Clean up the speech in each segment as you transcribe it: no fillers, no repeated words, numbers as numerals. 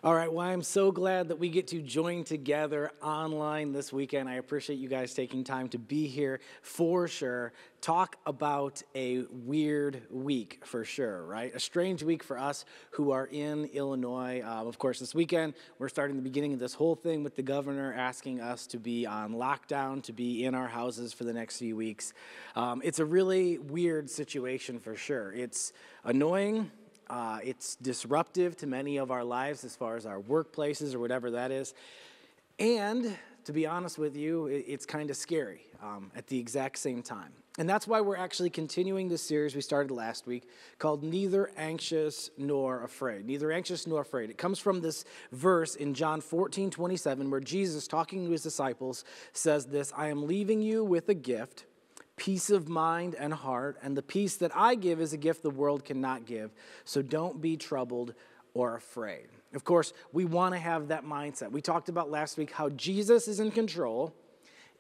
All right, well, I'm so glad that we get to join together online this weekend. I appreciate you guys taking time to be here for sure. Talk about a weird week for sure, right? A strange week for us who are in Illinois. Of course, this weekend, we're starting the beginning of this whole thing with the governor asking us to be on lockdown, to be in our houses for the next few weeks. It's a really weird situation for sure. It's annoying. It's disruptive to many of our lives as far as our workplaces or whatever that is. And to be honest with you, it's kind of scary at the exact same time. And that's why we're actually continuing this series we started last week called Neither Anxious Nor Afraid. Neither Anxious Nor Afraid. It comes from this verse in John 14:27 where Jesus, talking to his disciples, says this, "I am leaving you with a gift, peace of mind and heart, and the peace that I give is a gift the world cannot give. So don't be troubled or afraid." Of course, we want to have that mindset. We talked about last week how Jesus is in control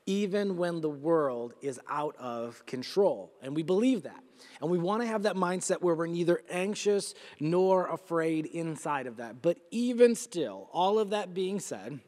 even when the world is out of control. And we believe that. And we want to have that mindset where we're neither anxious nor afraid inside of that. But even still, all of that being said,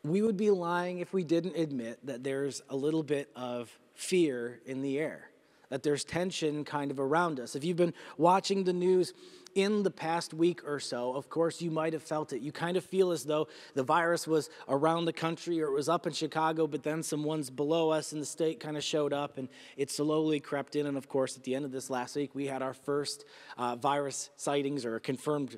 we would be lying if we didn't admit that there's a little bit of fear in the air, that there's tension kind of around us. If you've been watching the news in the past week or so, of course, you might have felt it. You kind of feel as though the virus was around the country or it was up in Chicago, but then some ones below us in the state kind of showed up and it slowly crept in. And of course, at the end of this last week, we had our first virus sightings or confirmed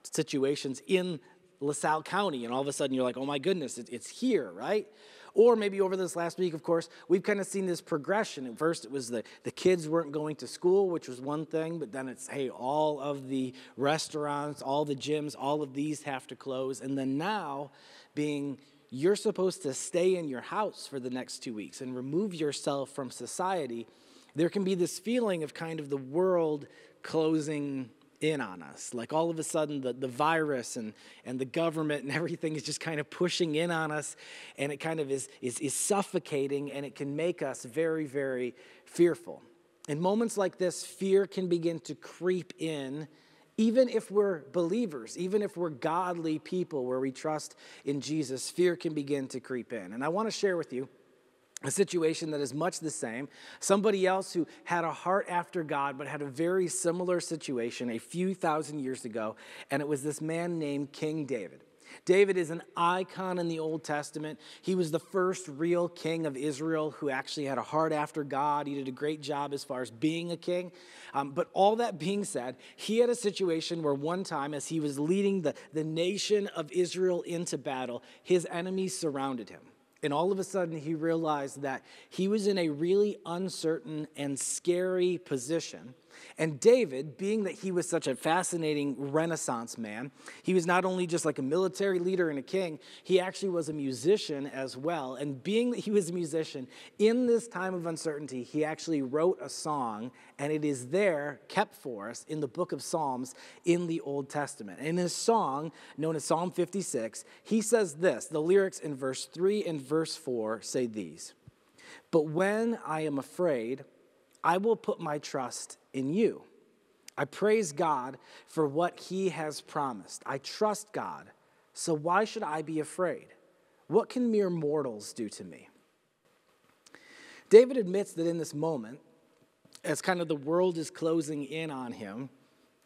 situations in LaSalle County, and all of a sudden you're like, oh my goodness, it's here, right? Or maybe over this last week, of course, we've kind of seen this progression. At first, it was the kids weren't going to school, which was one thing, but then it's, hey, all of the restaurants, all the gyms, all of these have to close. And then now being, you're supposed to stay in your house for the next 2 weeks and remove yourself from society. There can be this feeling of kind of the world closing in on us. Like all of a sudden the virus and the government and everything is just kind of pushing in on us, and it kind of is suffocating, and it can make us very, very fearful. In moments like this, fear can begin to creep in, even if we're believers, even if we're godly people where we trust in Jesus, fear can begin to creep in. And I want to share with you a situation that is much the same. Somebody else who had a heart after God, but had a very similar situation a few thousand years ago, and it was this man named King David. David is an icon in the Old Testament. He was the first real king of Israel who actually had a heart after God. He did a great job as far as being a king. But all that being said, he had a situation where one time as he was leading the nation of Israel into battle, his enemies surrounded him. And all of a sudden, he realized that he was in a really uncertain and scary position. And David, being that he was such a fascinating Renaissance man, he was not only just like a military leader and a king, he actually was a musician as well. And being that he was a musician, in this time of uncertainty, he actually wrote a song, and it is there, kept for us, in the book of Psalms in the Old Testament. In his song, known as Psalm 56, he says this, the lyrics in verse 3 and verse 4 say these, "But when I am afraid, I will put my trust in you. I praise God for what he has promised. I trust God, so why should I be afraid? What can mere mortals do to me?" David admits that in this moment, as kind of the world is closing in on him,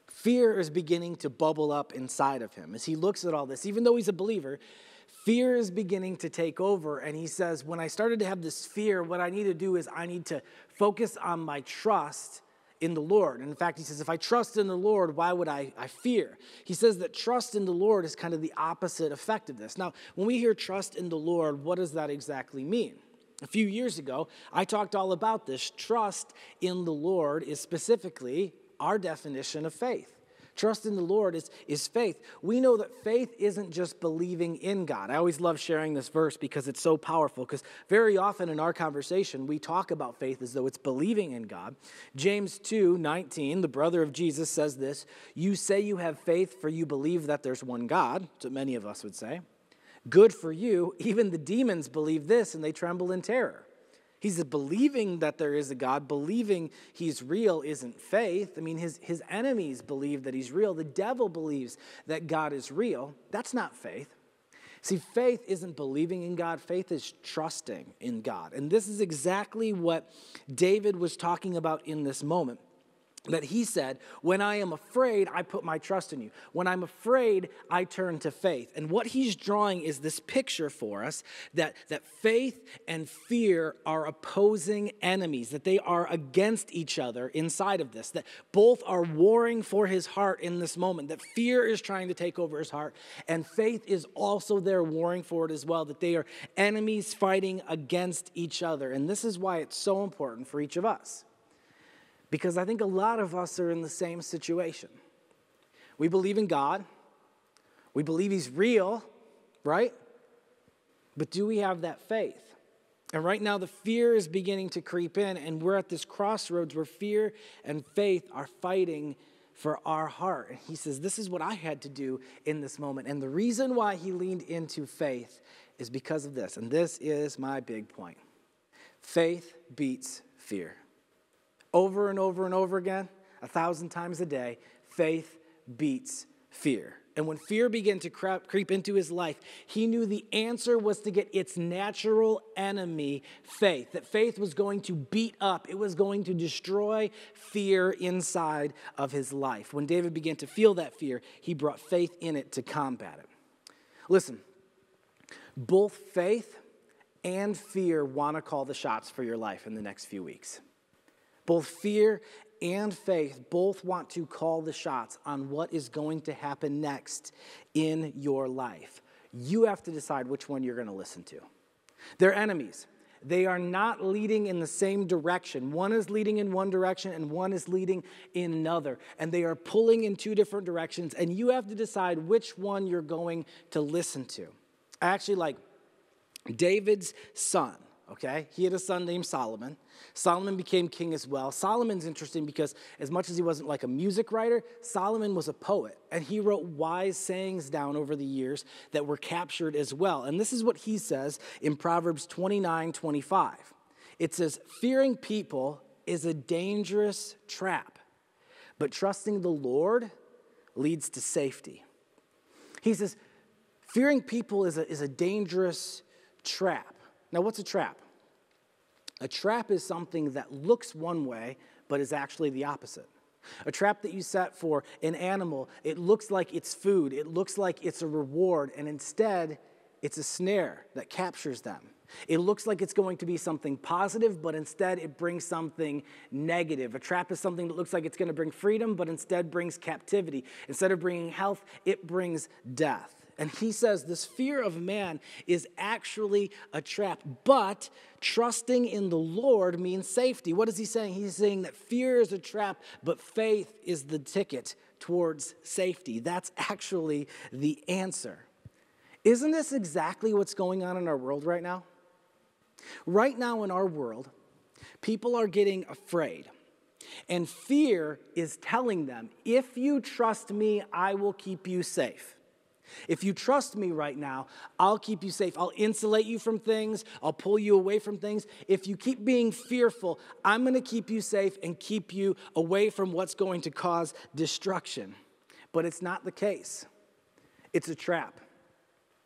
fear is beginning to bubble up inside of him. As he looks at all this, even though he's a believer, fear is beginning to take over, and he says, when I started to have this fear, what I need to do is I need to focus on my trust in the Lord. And in fact, he says, if I trust in the Lord, why would I fear? He says that trust in the Lord is kind of the opposite effect of this. Now, when we hear trust in the Lord, what does that exactly mean? A few years ago, I talked all about this. Trust in the Lord is specifically our definition of faith. Trust in the Lord is faith. We know that faith isn't just believing in God. I always love sharing this verse because it's so powerful, because very often in our conversation, we talk about faith as though it's believing in God. James 2:19, the brother of Jesus, says this, "You say you have faith, for you believe that there's one God," that's what many of us would say. "Good for you. Even the demons believe this, and they tremble in terror." He says believing that there is a God, believing he's real isn't faith. I mean, his enemies believe that he's real. The devil believes that God is real. That's not faith. See, faith isn't believing in God. Faith is trusting in God. And this is exactly what David was talking about in this moment. That he said, when I am afraid, I put my trust in you. When I'm afraid, I turn to faith. And what he's drawing is this picture for us that faith and fear are opposing enemies, that they are against each other inside of this, that both are warring for his heart in this moment, that fear is trying to take over his heart, and faith is also there warring for it as well, that they are enemies fighting against each other. And this is why it's so important for each of us. Because I think a lot of us are in the same situation. We believe in God. We believe he's real, right? But do we have that faith? And right now the fear is beginning to creep in, and we're at this crossroads where fear and faith are fighting for our heart. And he says, this is what I had to do in this moment. And the reason why he leaned into faith is because of this. And this is my big point. Faith beats fear. Over and over and over again, 1,000 times a day, faith beats fear. And when fear began to creep into his life, he knew the answer was to get its natural enemy, faith. That faith was going to beat up, it was going to destroy fear inside of his life. When David began to feel that fear, he brought faith in it to combat it. Listen, both faith and fear want to call the shots for your life in the next few weeks. Both fear and faith both want to call the shots on what is going to happen next in your life. You have to decide which one you're going to listen to. They're enemies. They are not leading in the same direction. One is leading in one direction and one is leading in another. And they are pulling in two different directions. And you have to decide which one you're going to listen to. I actually like David's son. Okay, he had a son named Solomon. Solomon became king as well. Solomon's interesting because as much as he wasn't like a music writer, Solomon was a poet. And he wrote wise sayings down over the years that were captured as well. And this is what he says in Proverbs 29:25. It says, fearing people is a dangerous trap, but trusting the Lord leads to safety. He says, fearing people is a dangerous trap. Now, what's a trap? A trap is something that looks one way, but is actually the opposite. A trap that you set for an animal, it looks like it's food, it looks like it's a reward, and instead, it's a snare that captures them. It looks like it's going to be something positive, but instead it brings something negative. A trap is something that looks like it's going to bring freedom, but instead brings captivity. Instead of bringing health, it brings death. And he says this fear of man is actually a trap, but trusting in the Lord means safety. What is he saying? He's saying that fear is a trap, but faith is the ticket towards safety. That's actually the answer. Isn't this exactly what's going on in our world right now? Right now in our world, people are getting afraid. And fear is telling them, if you trust me, I will keep you safe. If you trust me right now, I'll keep you safe. I'll insulate you from things. I'll pull you away from things. If you keep being fearful, I'm going to keep you safe and keep you away from what's going to cause destruction. But it's not the case. It's a trap.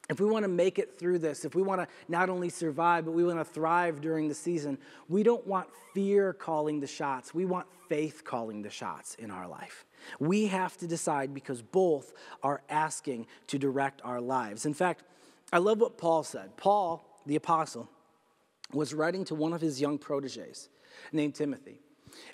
If we want to make it through this, if we want to not only survive, but we want to thrive during the season, we don't want fear calling the shots. We want faith calling the shots in our life. We have to decide because both are asking to direct our lives. In fact, I love what Paul said. Paul, the apostle, was writing to one of his young proteges named Timothy.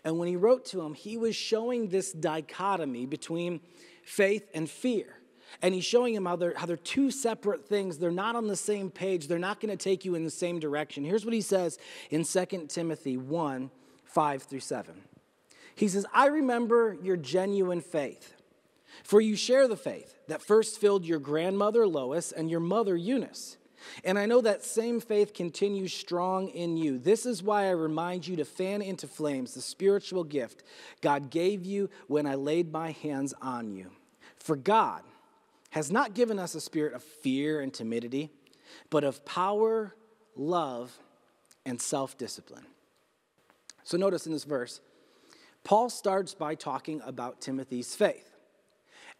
And when he wrote to him, he was showing this dichotomy between faith and fear. And he's showing him how they're two separate things. They're not on the same page. They're not going to take you in the same direction. Here's what he says in 2 Timothy 1:5-7. He says, I remember your genuine faith, for you share the faith that first filled your grandmother Lois and your mother Eunice. And I know that same faith continues strong in you. This is why I remind you to fan into flames the spiritual gift God gave you when I laid my hands on you. For God has not given us a spirit of fear and timidity, but of power, love, and self-discipline. So notice in this verse, Paul starts by talking about Timothy's faith.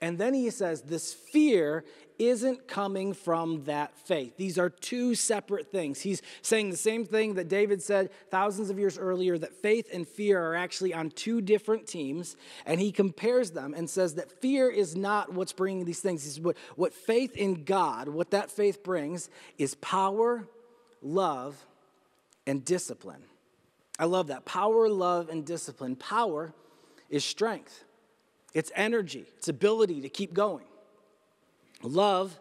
And then he says this fear isn't coming from that faith. These are two separate things. He's saying the same thing that David said thousands of years earlier, that faith and fear are actually on two different teams. And he compares them and says that fear is not what's bringing these things. He says what faith in God, what that faith brings is power, love, and discipline. I love that. Power, love, and discipline. Power is strength. It's energy. It's ability to keep going. Love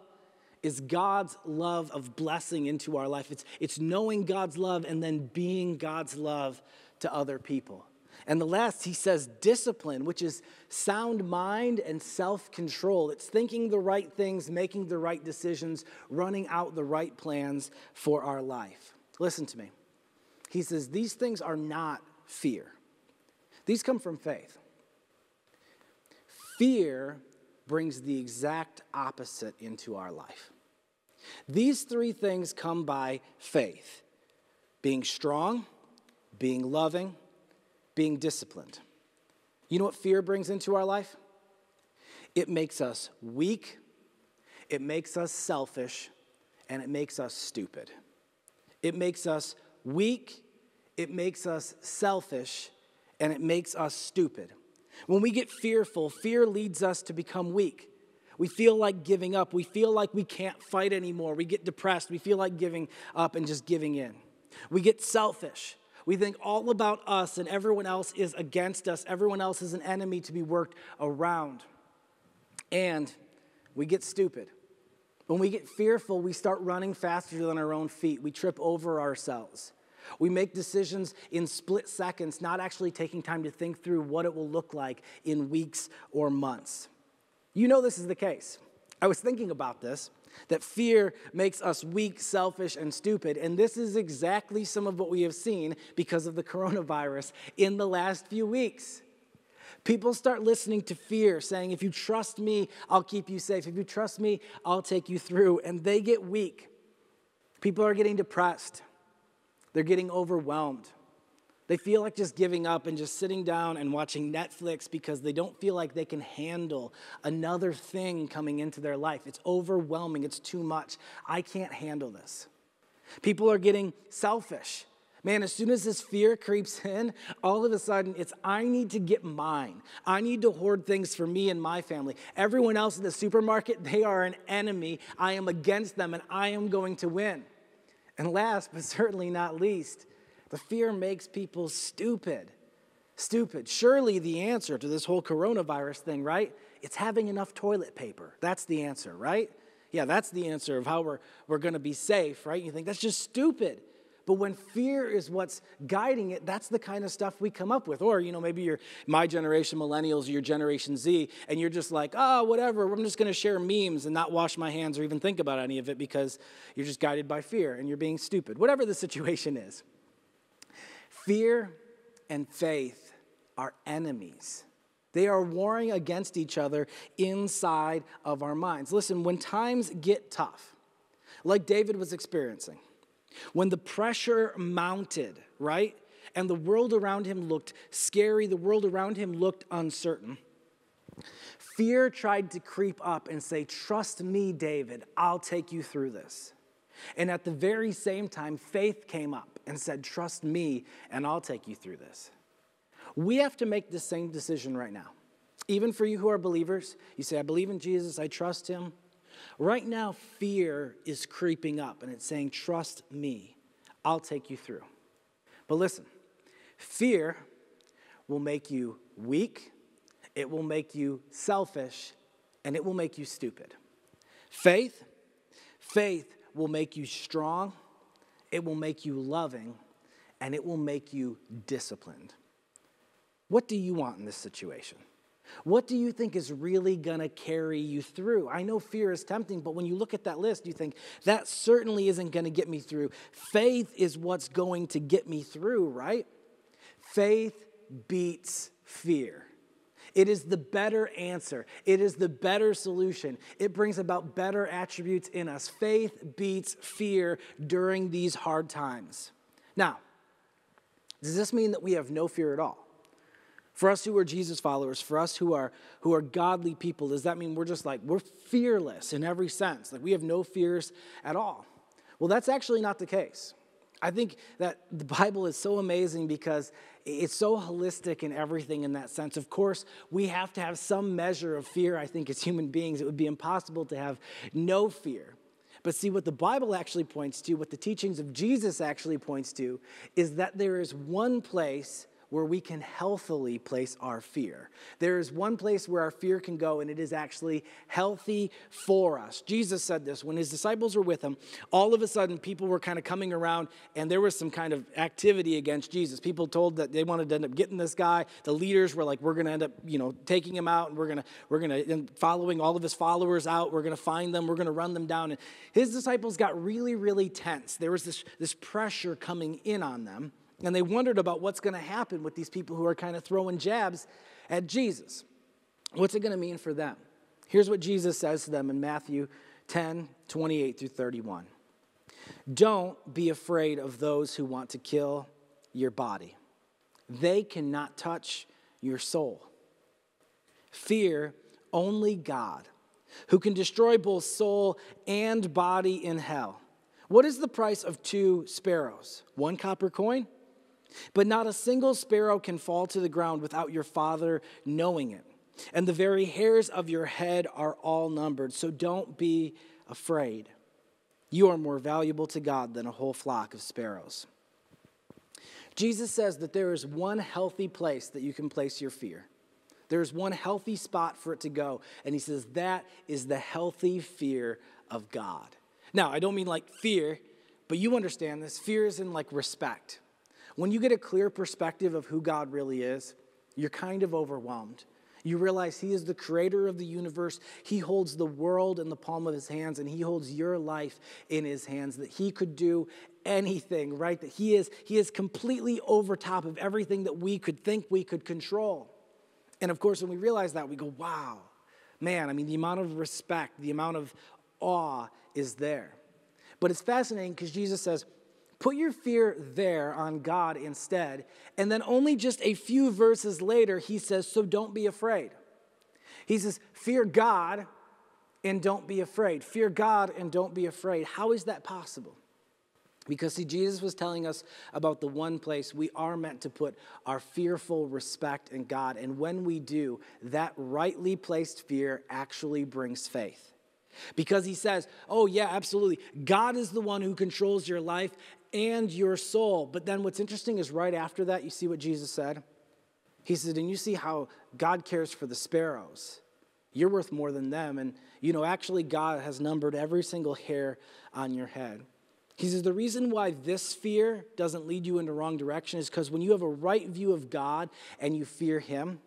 is God's love of blessing into our life. It's knowing God's love and then being God's love to other people. And the last, he says, discipline, which is sound mind and self-control. It's thinking the right things, making the right decisions, running out the right plans for our life. Listen to me. He says, these things are not fear. These come from faith. Fear brings the exact opposite into our life. These three things come by faith: being strong, being loving, being disciplined. You know what fear brings into our life? It makes us weak, it makes us selfish, and it makes us stupid. It makes us weak, it makes us selfish, and it makes us stupid. When we get fearful, fear leads us to become weak. We feel like giving up. We feel like we can't fight anymore. We get depressed. We feel like giving up and just giving in. We get selfish. We think all about us and everyone else is against us. Everyone else is an enemy to be worked around. And we get stupid. When we get fearful, we start running faster than our own feet. We trip over ourselves. We make decisions in split seconds, not actually taking time to think through what it will look like in weeks or months. You know this is the case. I was thinking about this, that fear makes us weak, selfish, and stupid. And this is exactly some of what we have seen because of the coronavirus in the last few weeks. People start listening to fear, saying, if you trust me, I'll keep you safe. If you trust me, I'll take you through. And they get weak. People are getting depressed. They're getting overwhelmed. They feel like just giving up and just sitting down and watching Netflix because they don't feel like they can handle another thing coming into their life. It's overwhelming. It's too much. I can't handle this. People are getting selfish. Man, as soon as this fear creeps in, all of a sudden it's, I need to get mine. I need to hoard things for me and my family. Everyone else in the supermarket, they are an enemy. I am against them and I am going to win. And last, but certainly not least, the fear makes people stupid. Stupid. Surely the answer to this whole coronavirus thing, right? It's having enough toilet paper. That's the answer, right? Yeah, that's the answer of how we're going to be safe, right? You think that's just stupid. But when fear is what's guiding it, that's the kind of stuff we come up with. Or, maybe you're my generation, millennials, or your Generation Z, and you're just like, whatever, I'm just going to share memes and not wash my hands or even think about any of it because you're just guided by fear and you're being stupid. Whatever the situation is. Fear and faith are enemies. They are warring against each other inside of our minds. Listen, when times get tough, like David was experiencing, when the pressure mounted, right, and the world around him looked scary, the world around him looked uncertain, fear tried to creep up and say, trust me, David, I'll take you through this. And at the very same time, faith came up and said, trust me, and I'll take you through this. We have to make the same decision right now. Even for you who are believers, you say, I believe in Jesus, I trust him. Right now, fear is creeping up, and it's saying, trust me, I'll take you through. But listen, fear will make you weak, it will make you selfish, and it will make you stupid. Faith will make you strong, it will make you loving, and it will make you disciplined. What do you want in this situation? What do you think is really going to carry you through? I know fear is tempting, but when you look at that list, you think, that certainly isn't going to get me through. Faith is what's going to get me through, right? Faith beats fear. It is the better answer. It is the better solution. It brings about better attributes in us. Faith beats fear during these hard times. Now, does this mean that we have no fear at all? For us who are Jesus followers, for us who are godly people, does that mean we're fearless in every sense? Like we have no fears at all? Well, that's actually not the case. I think that the Bible is so amazing because it's so holistic in everything in that sense. Of course, we have to have some measure of fear, I think, as human beings. It would be impossible to have no fear. But see, what the Bible actually points to, what the teachings of Jesus actually points to, is that there is one place where we can healthily place our fear. There is one place where our fear can go, and it is actually healthy for us. Jesus said this when his disciples were with him. All of a sudden, people were kind of coming around, and there was some kind of activity against Jesus. People told that they wanted to end up getting this guy. The leaders were like, we're going to end up, taking him out, and we're going to following all of his followers out. We're going to find them. We're going to run them down. And his disciples got really, really tense. There was this pressure coming in on them. And they wondered about what's going to happen with these people who are kind of throwing jabs at Jesus. What's it going to mean for them? Here's what Jesus says to them in Matthew 10:28-31. Don't be afraid of those who want to kill your body. They cannot touch your soul. Fear only God, who can destroy both soul and body in hell. What is the price of 2 sparrows? 1 copper coin? But not a single sparrow can fall to the ground without your Father knowing it. And the very hairs of your head are all numbered. So don't be afraid. You are more valuable to God than a whole flock of sparrows. Jesus says that there is one healthy place that you can place your fear. There's one healthy spot for it to go. And he says that is the healthy fear of God. Now, I don't mean like fear, but you understand this. Fear is in like respect. When you get a clear perspective of who God really is, you're kind of overwhelmed. You realize he is the creator of the universe. He holds the world in the palm of his hands, and he holds your life in his hands, that he could do anything, right? That he is completely over top of everything that we could think we could control. And of course, when we realize that, we go, wow, man, the amount of respect, the amount of awe is there. But it's fascinating because Jesus says, put your fear there on God instead. And then only just a few verses later, he says, so don't be afraid. He says, fear God and don't be afraid. Fear God and don't be afraid. How is that possible? Because, see, Jesus was telling us about the one place we are meant to put our fearful respect in God. And when we do, that rightly placed fear actually brings faith. Because he says, oh, yeah, absolutely. God is the one who controls your life and your soul. But then what's interesting is right after that, you see what Jesus said? He said, and you see how God cares for the sparrows. You're worth more than them. And, actually God has numbered every single hair on your head. He says the reason why this fear doesn't lead you in the wrong direction is because when you have a right view of God and you fear him,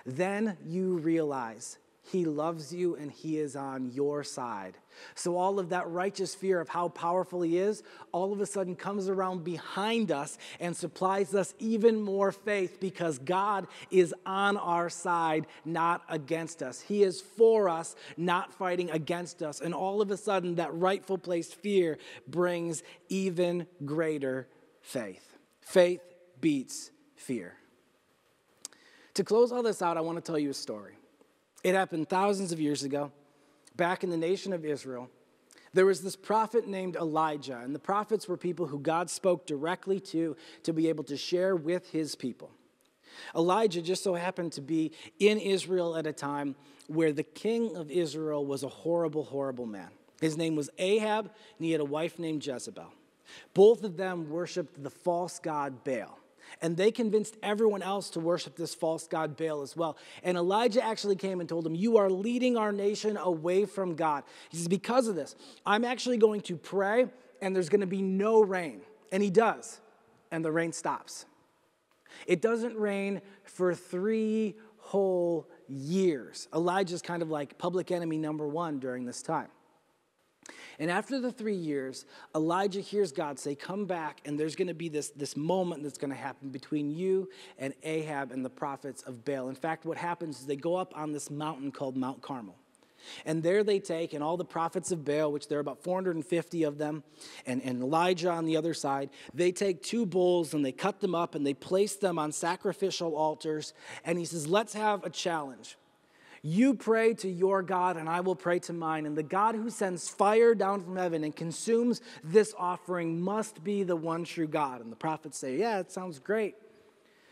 then you realize he loves you and he is on your side. So all of that righteous fear of how powerful he is, all of a sudden comes around behind us and supplies us even more faith because God is on our side, not against us. He is for us, not fighting against us. And all of a sudden, that rightful placed fear brings even greater faith. Faith beats fear. To close all this out, I want to tell you a story. It happened thousands of years ago, back in the nation of Israel. There was this prophet named Elijah, and the prophets were people who God spoke directly to be able to share with his people. Elijah just so happened to be in Israel at a time where the king of Israel was a horrible, horrible man. His name was Ahab, and he had a wife named Jezebel. Both of them worshiped the false god Baal. And they convinced everyone else to worship this false god Baal as well. And Elijah actually came and told him, you are leading our nation away from God. He says, because of this, I'm actually going to pray and there's going to be no rain. And he does. And the rain stops. It doesn't rain for 3 whole years. Elijah's kind of like public enemy number 1 during this time. And after the 3 years, Elijah hears God say, come back, and there's going to be this moment that's going to happen between you and Ahab and the prophets of Baal. In fact, what happens is they go up on this mountain called Mount Carmel. And there they take, and all the prophets of Baal, which there are about 450 of them, and Elijah on the other side, they take 2 bulls and they cut them up and they place them on sacrificial altars. And he says, let's have a challenge. You pray to your God and I will pray to mine. And the God who sends fire down from heaven and consumes this offering must be the one true God. And the prophets say, yeah, it sounds great.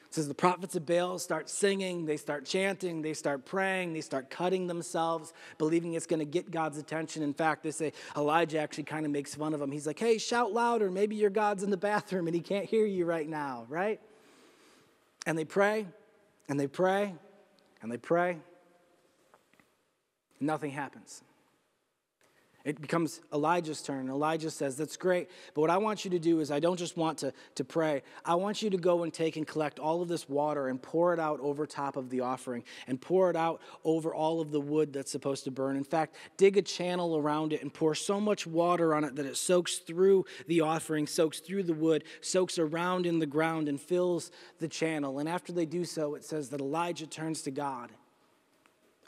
It says the prophets of Baal start singing, they start chanting, they start praying, they start cutting themselves, believing it's going to get God's attention. In fact, they say Elijah actually kind of makes fun of them. He's like, hey, shout louder. Maybe your God's in the bathroom and he can't hear you right now, right? And they pray, and they pray, and they pray. Nothing happens. It becomes Elijah's turn. Elijah says, that's great, but what I want you to do is I don't just want to pray. I want you to go and take and collect all of this water and pour it out over top of the offering and pour it out over all of the wood that's supposed to burn. In fact, dig a channel around it and pour so much water on it that it soaks through the offering, soaks through the wood, soaks around in the ground and fills the channel. And after they do so, it says that Elijah turns to God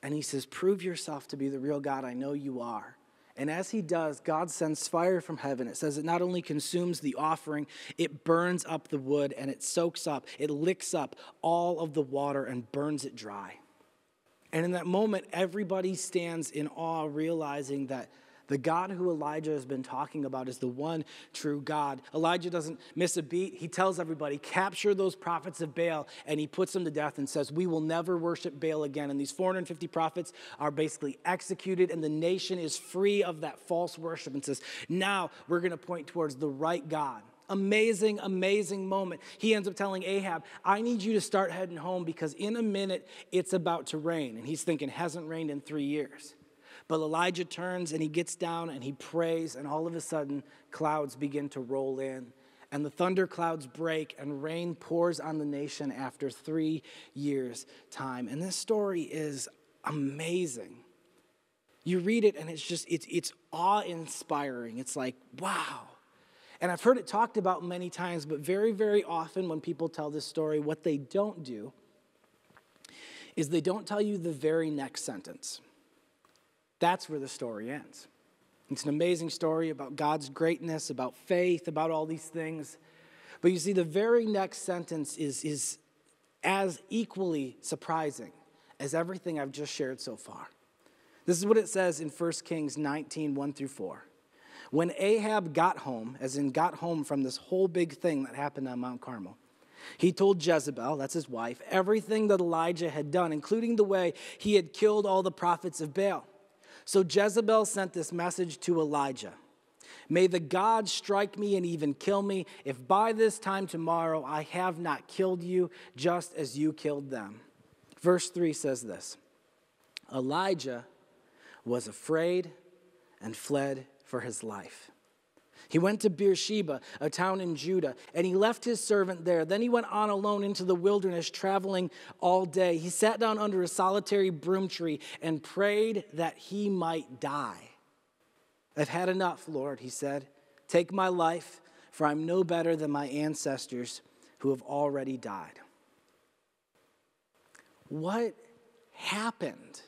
and he says, prove yourself to be the real God I know you are. And as he does, God sends fire from heaven. It says it not only consumes the offering, it burns up the wood and it soaks up, it licks up all of the water and burns it dry. And in that moment, everybody stands in awe, realizing that the God who Elijah has been talking about is the one true God. Elijah doesn't miss a beat. He tells everybody, capture those prophets of Baal, and he puts them to death and says, we will never worship Baal again. And these 450 prophets are basically executed, and the nation is free of that false worship and says, now we're going to point towards the right God. Amazing, amazing moment. He ends up telling Ahab, I need you to start heading home because in a minute it's about to rain. And he's thinking, hasn't rained in 3 years. But Elijah turns and he gets down and he prays, and all of a sudden clouds begin to roll in. And the thunder clouds break and rain pours on the nation after 3 years' time. And this story is amazing. You read it and it's awe-inspiring. It's like, wow. And I've heard it talked about many times, but very, very often when people tell this story, what they don't do is they don't tell you the very next sentence. That's where the story ends. It's an amazing story about God's greatness, about faith, about all these things. But you see, the very next sentence is as equally surprising as everything I've just shared so far. This is what it says in 1 Kings 19, 1 through 4. When Ahab got home, as in got home from this whole big thing that happened on Mount Carmel, he told Jezebel, that's his wife, everything that Elijah had done, including the way he had killed all the prophets of Baal. So Jezebel sent this message to Elijah. May the gods strike me and even kill me if by this time tomorrow I have not killed you just as you killed them. Verse 3 says this, Elijah was afraid and fled for his life. He went to Beersheba, a town in Judah, and he left his servant there. Then he went on alone into the wilderness, traveling all day. He sat down under a solitary broom tree and prayed that he might die. I've had enough, Lord, he said. Take my life, for I'm no better than my ancestors who have already died. What happened?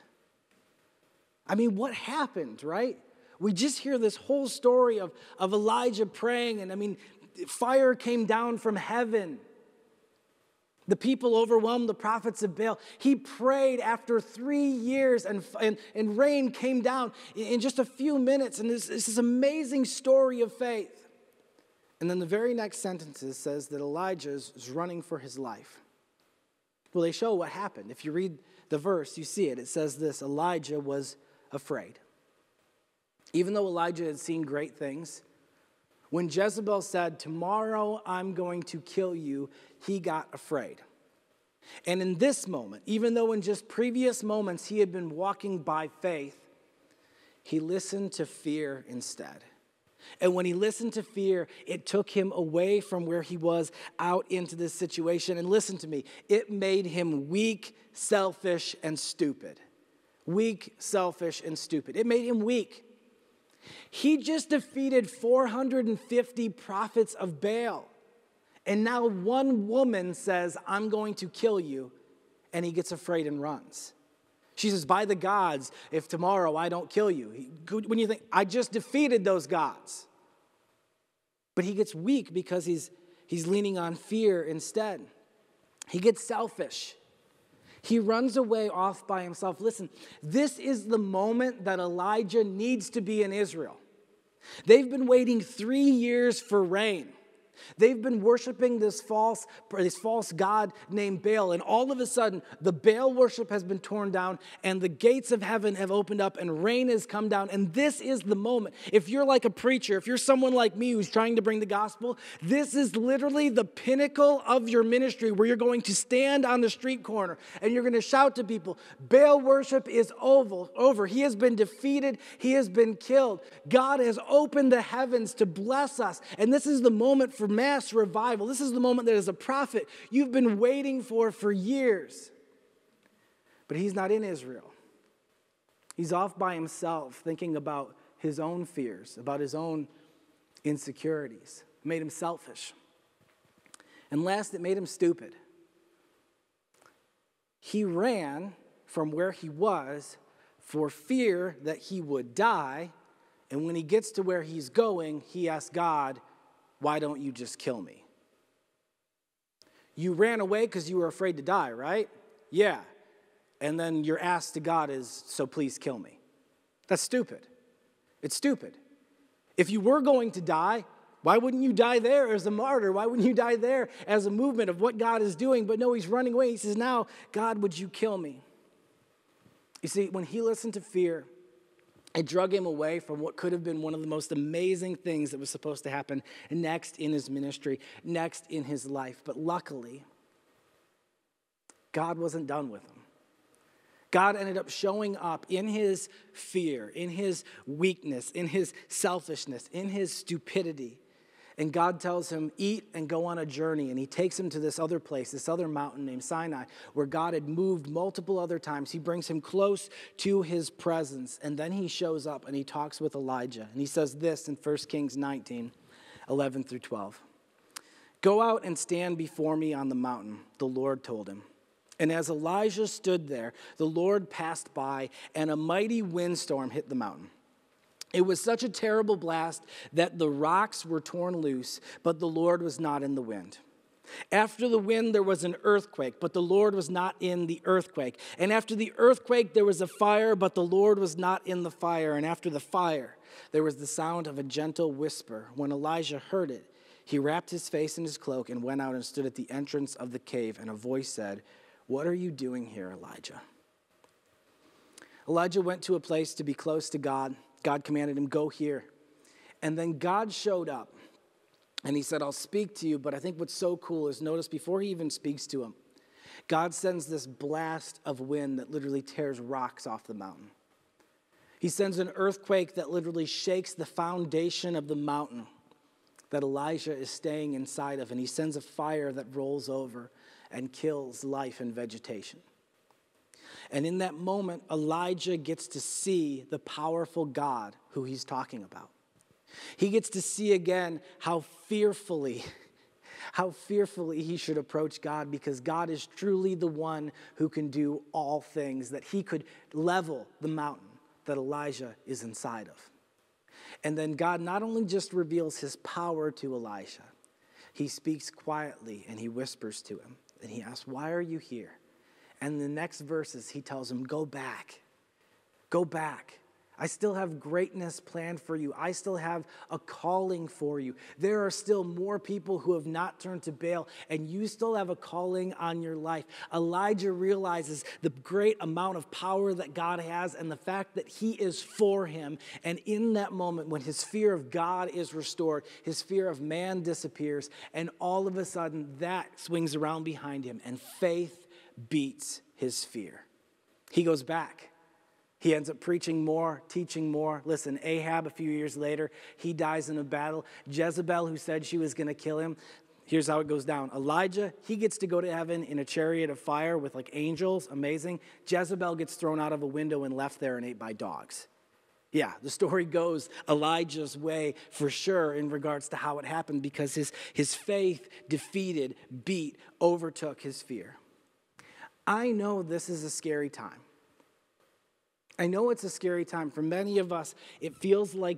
I mean, what happened, right? We just hear this whole story of Elijah praying, and I mean, fire came down from heaven. The people overwhelmed the prophets of Baal. He prayed after 3 years, and rain came down in just a few minutes, and this amazing story of faith. And then the very next sentence says that Elijah is running for his life. Well, they show what happened. If you read the verse, you see it. It says this, Elijah was afraid. Even though Elijah had seen great things, when Jezebel said, tomorrow I'm going to kill you, he got afraid. And in this moment, even though in just previous moments he had been walking by faith, he listened to fear instead. And when he listened to fear, it took him away from where he was out into this situation. And listen to me, it made him weak, selfish, and stupid. Weak, selfish, and stupid. It made him weak. He just defeated 450 prophets of Baal. And now one woman says, I'm going to kill you. And he gets afraid and runs. She says, by the gods, if tomorrow I don't kill you. When you think, I just defeated those gods. But he gets weak because he's leaning on fear instead. He gets selfish. He runs away off by himself. Listen, this is the moment that Elijah needs to be in Israel. They've been waiting 3 years for rain. They've been worshiping this false god named Baal, and all of a sudden, the Baal worship has been torn down, and the gates of heaven have opened up, and rain has come down, and this is the moment. If you're like a preacher, if you're someone like me who's trying to bring the gospel, this is literally the pinnacle of your ministry, where you're going to stand on the street corner, and you're going to shout to people, Baal worship is over. He has been defeated. He has been killed. God has opened the heavens to bless us, and this is the moment for mass revival. This is the moment that as a prophet you've been waiting for years. But he's not in Israel. He's off by himself thinking about his own fears, about his own insecurities. It made him selfish. And last, it made him stupid. He ran from where he was for fear that he would die. And when he gets to where he's going, he asks God, why don't you just kill me? You ran away because you were afraid to die, right? Yeah. And then your ask to God is, so please kill me. That's stupid. It's stupid. If you were going to die, why wouldn't you die there as a martyr? Why wouldn't you die there as a movement of what God is doing? But no, he's running away. He says, now, God, would you kill me? You see, when he listened to fear, it drug him away from what could have been one of the most amazing things that was supposed to happen next in his ministry, next in his life. But luckily, God wasn't done with him. God ended up showing up in his fear, in his weakness, in his selfishness, in his stupidity. And God tells him, eat and go on a journey. And he takes him to this other place, this other mountain named Sinai, where God had moved multiple other times. He brings him close to his presence. And then he shows up and he talks with Elijah. And he says this in 1 Kings 19, 11 through 12. Go out and stand before me on the mountain, the Lord told him. And as Elijah stood there, the Lord passed by, and a mighty windstorm hit the mountain. It was such a terrible blast that the rocks were torn loose, but the Lord was not in the wind. After the wind, there was an earthquake, but the Lord was not in the earthquake. And after the earthquake, there was a fire, but the Lord was not in the fire. And after the fire, there was the sound of a gentle whisper. When Elijah heard it, he wrapped his face in his cloak and went out and stood at the entrance of the cave. And a voice said, "What are you doing here, Elijah?" Elijah went to a place to be close to God. God commanded him, go here. And then God showed up and he said, I'll speak to you. But I think what's so cool is notice before he even speaks to him, God sends this blast of wind that literally tears rocks off the mountain. He sends an earthquake that literally shakes the foundation of the mountain that Elijah is staying inside of. And he sends a fire that rolls over and kills life and vegetation. And in that moment, Elijah gets to see the powerful God who he's talking about. He gets to see again how fearfully he should approach God, because God is truly the one who can do all things, that he could level the mountain that Elijah is inside of. And then God not only just reveals his power to Elijah, he speaks quietly and he whispers to him. And he asks, why are you here? And the next verses, he tells him, go back. Go back. I still have greatness planned for you. I still have a calling for you. There are still more people who have not turned to Baal, and you still have a calling on your life. Elijah realizes the great amount of power that God has and the fact that he is for him. And in that moment, when his fear of God is restored, his fear of man disappears, and all of a sudden that swings around behind him, and faith beats his fear. He goes back. He ends up preaching more, teaching more. Listen, Ahab, a few years later, he dies in a battle. Jezebel, who said she was going to kill him, here's how it goes down. Elijah, he gets to go to heaven in a chariot of fire with like angels, amazing. Jezebel gets thrown out of a window and left there and ate by dogs. Yeah, the story goes Elijah's way for sure in regards to how it happened, because his faith defeated, beat, overtook his fear. I know this is a scary time. I know it's a scary time. For many of us, it feels like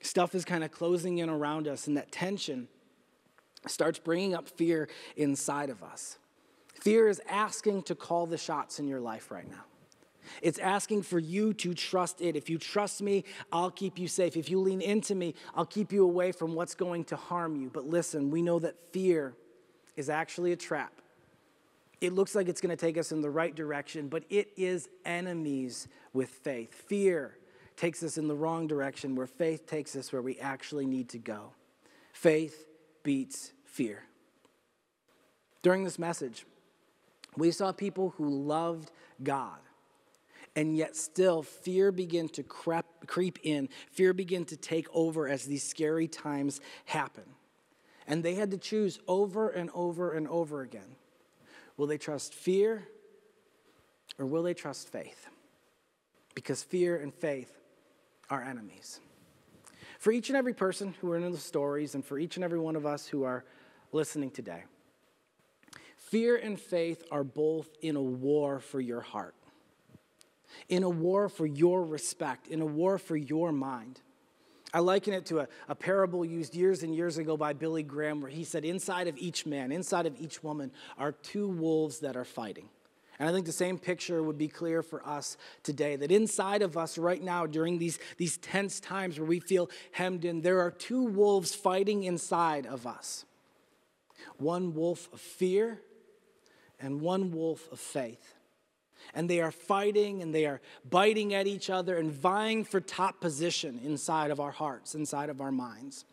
stuff is kind of closing in around us, and that tension starts bringing up fear inside of us. Fear is asking to call the shots in your life right now. It's asking for you to trust it. If you trust me, I'll keep you safe. If you lean into me, I'll keep you away from what's going to harm you. But listen, we know that fear is actually a trap. It looks like it's going to take us in the right direction, but it is enemies with faith. Fear takes us in the wrong direction, where faith takes us where we actually need to go. Faith beats fear. During this message, we saw people who loved God, and yet still fear began to creep in. Fear began to take over as these scary times happen. And they had to choose over and over and over again. Will they trust fear, or will they trust faith? Because fear and faith are enemies. For each and every person who are in the stories, and for each and every one of us who are listening today, fear and faith are both in a war for your heart, in a war for your respect, in a war for your mind. I liken it to a parable used years and years ago by Billy Graham, where he said, inside of each man, inside of each woman, are two wolves that are fighting. And I think the same picture would be clear for us today, that inside of us right now, during these tense times where we feel hemmed in, there are two wolves fighting inside of us. One wolf of fear and one wolf of faith. And they are fighting and they are biting at each other and vying for top position inside of our hearts, inside of our minds.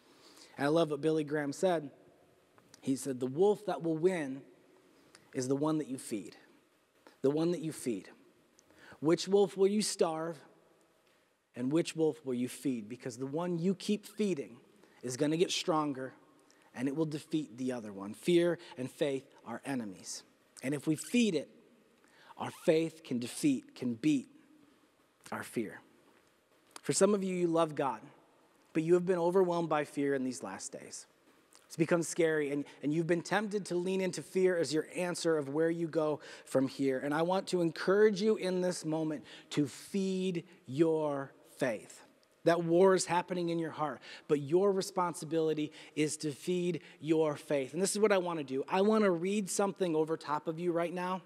And I love what Billy Graham said. He said, the wolf that will win is the one that you feed. The one that you feed. Which wolf will you starve, and which wolf will you feed? Because the one you keep feeding is going to get stronger, and it will defeat the other one. Fear and faith are enemies. And if we feed it, our faith can beat our fear. For some of you, you love God, but you have been overwhelmed by fear in these last days. It's become scary, and you've been tempted to lean into fear as your answer of where you go from here. And I want to encourage you in this moment to feed your faith. That war is happening in your heart, but your responsibility is to feed your faith. And this is what I want to do. I want to read something over top of you right now.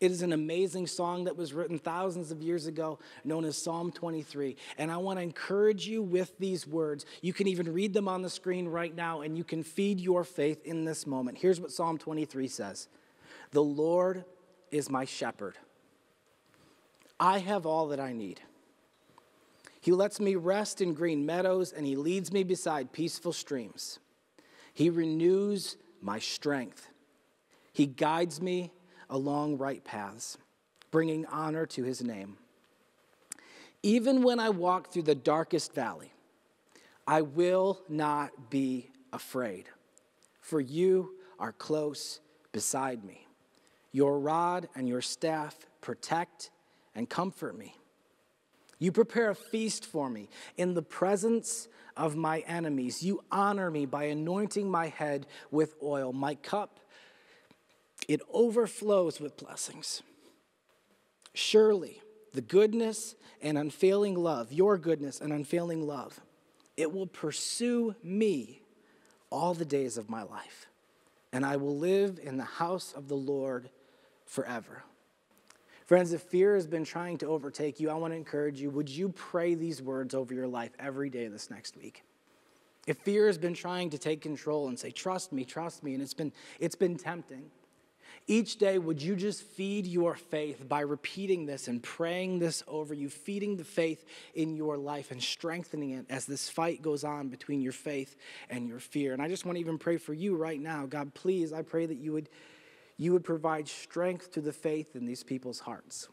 It is an amazing song that was written thousands of years ago, known as Psalm 23. And I want to encourage you with these words. You can even read them on the screen right now, and you can feed your faith in this moment. Here's what Psalm 23 says. The Lord is my shepherd. I have all that I need. He lets me rest in green meadows, and he leads me beside peaceful streams. He renews my strength. He guides me along right paths, bringing honor to his name. Even when I walk through the darkest valley, I will not be afraid, for you are close beside me. Your rod and your staff protect and comfort me. You prepare a feast for me in the presence of my enemies. You honor me by anointing my head with oil. My cup, it overflows with blessings. Surely the goodness and unfailing love, your goodness and unfailing love, it will pursue me all the days of my life, and I will live in the house of the Lord forever. Friends, if fear has been trying to overtake you, I want to encourage you, would you pray these words over your life every day this next week? If fear has been trying to take control and say, trust me, and it's been tempting, each day, would you just feed your faith by repeating this and praying this over you, feeding the faith in your life and strengthening it as this fight goes on between your faith and your fear. And I just want to even pray for you right now. God, please, I pray that you would provide strength to the faith in these people's hearts.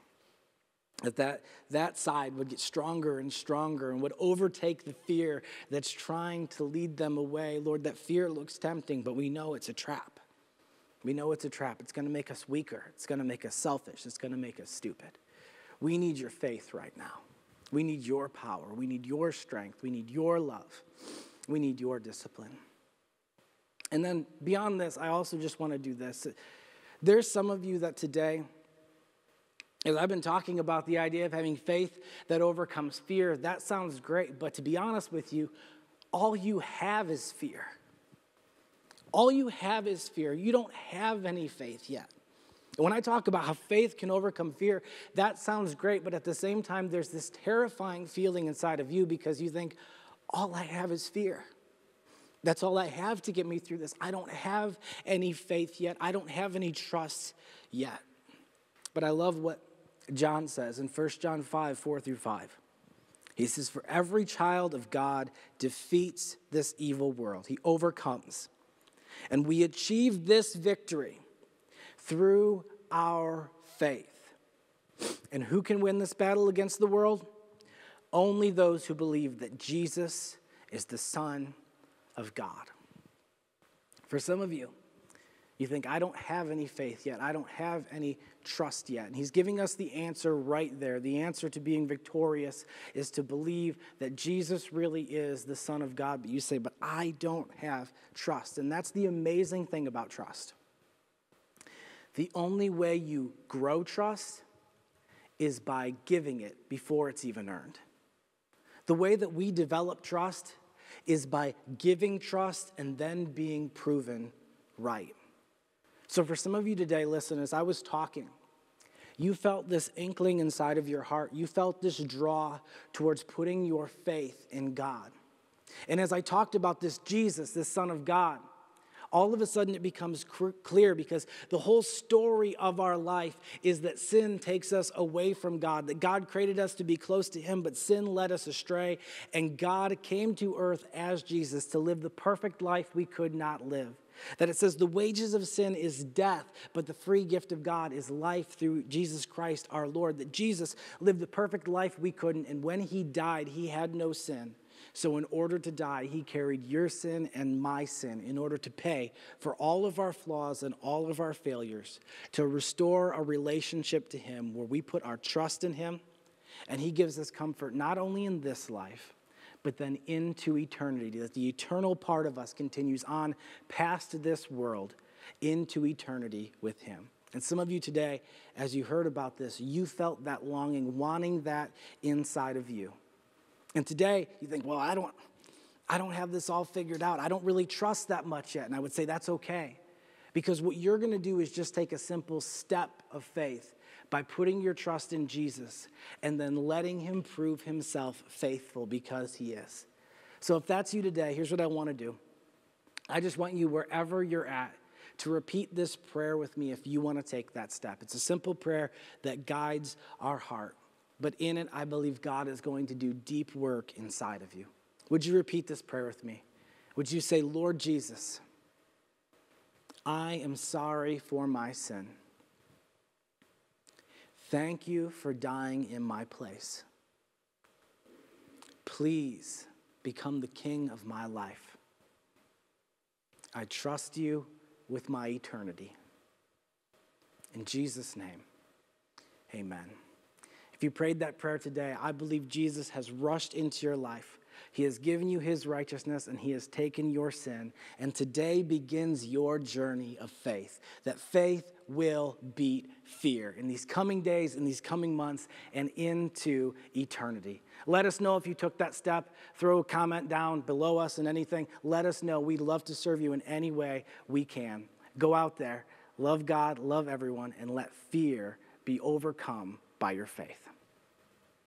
That side would get stronger and stronger and would overtake the fear that's trying to lead them away. Lord, that fear looks tempting, but we know it's a trap. We know it's a trap. It's going to make us weaker. It's going to make us selfish. It's going to make us stupid. We need your faith right now. We need your power. We need your strength. We need your love. We need your discipline. And then beyond this, I also just want to do this. There's some of you that today, As I've been talking about the idea of having faith that overcomes fear, that sounds great, but to be honest with you, all you have is fear. All you have is fear. You don't have any faith yet. When I talk about how faith can overcome fear, that sounds great, but at the same time, there's this terrifying feeling inside of you because you think, all I have is fear. That's all I have to get me through this. I don't have any faith yet. I don't have any trust yet. But I love what John says in 1 John 5, 4 through 5. He says, for every child of God defeats this evil world. He overcomes. And we achieve this victory through our faith. And who can win this battle against the world? Only those who believe that Jesus is the Son of God. For some of you, you think, I don't have any faith yet. I don't have any trust yet. And he's giving us the answer right there. The answer to being victorious is to believe that Jesus really is the Son of God. But you say, but I don't have trust. And that's the amazing thing about trust. The only way you grow trust is by giving it before it's even earned. The way that we develop trust is by giving trust and then being proven right. So for some of you today, listen, as I was talking, you felt this inkling inside of your heart. You felt this draw towards putting your faith in God. And as I talked about this Jesus, this Son of God, all of a sudden it becomes clear because the whole story of our life is that sin takes us away from God, that God created us to be close to him, but sin led us astray, and God came to earth as Jesus to live the perfect life we could not live. That it says the wages of sin is death, but the free gift of God is life through Jesus Christ our Lord. That Jesus lived the perfect life we couldn't, and when he died, he had no sin. So in order to die, he carried your sin and my sin in order to pay for all of our flaws and all of our failures, to restore a relationship to him where we put our trust in him, and he gives us comfort not only in this life, but then into eternity, that the eternal part of us continues on past this world into eternity with him. And some of you today, as you heard about this, you felt that longing, wanting that inside of you. And today, you think, well, I don't have this all figured out. I don't really trust that much yet. And I would say that's okay. Because what you're going to do is just take a simple step of faith by putting your trust in Jesus and then letting him prove himself faithful because he is. So if that's you today, here's what I want to do. I just want you, wherever you're at, to repeat this prayer with me if you want to take that step. It's a simple prayer that guides our heart. But in it, I believe God is going to do deep work inside of you. Would you repeat this prayer with me? Would you say, Lord Jesus, I am sorry for my sin. Thank you for dying in my place. Please become the king of my life. I trust you with my eternity. In Jesus' name, amen. If you prayed that prayer today, I believe Jesus has rushed into your life. He has given you his righteousness and he has taken your sin. And today begins your journey of faith, that faith will beat fear in these coming days, in these coming months, and into eternity. Let us know if you took that step. Throw a comment down below us and anything. Let us know. We'd love to serve you in any way we can. Go out there, love God, love everyone, and let fear be overcome by your faith.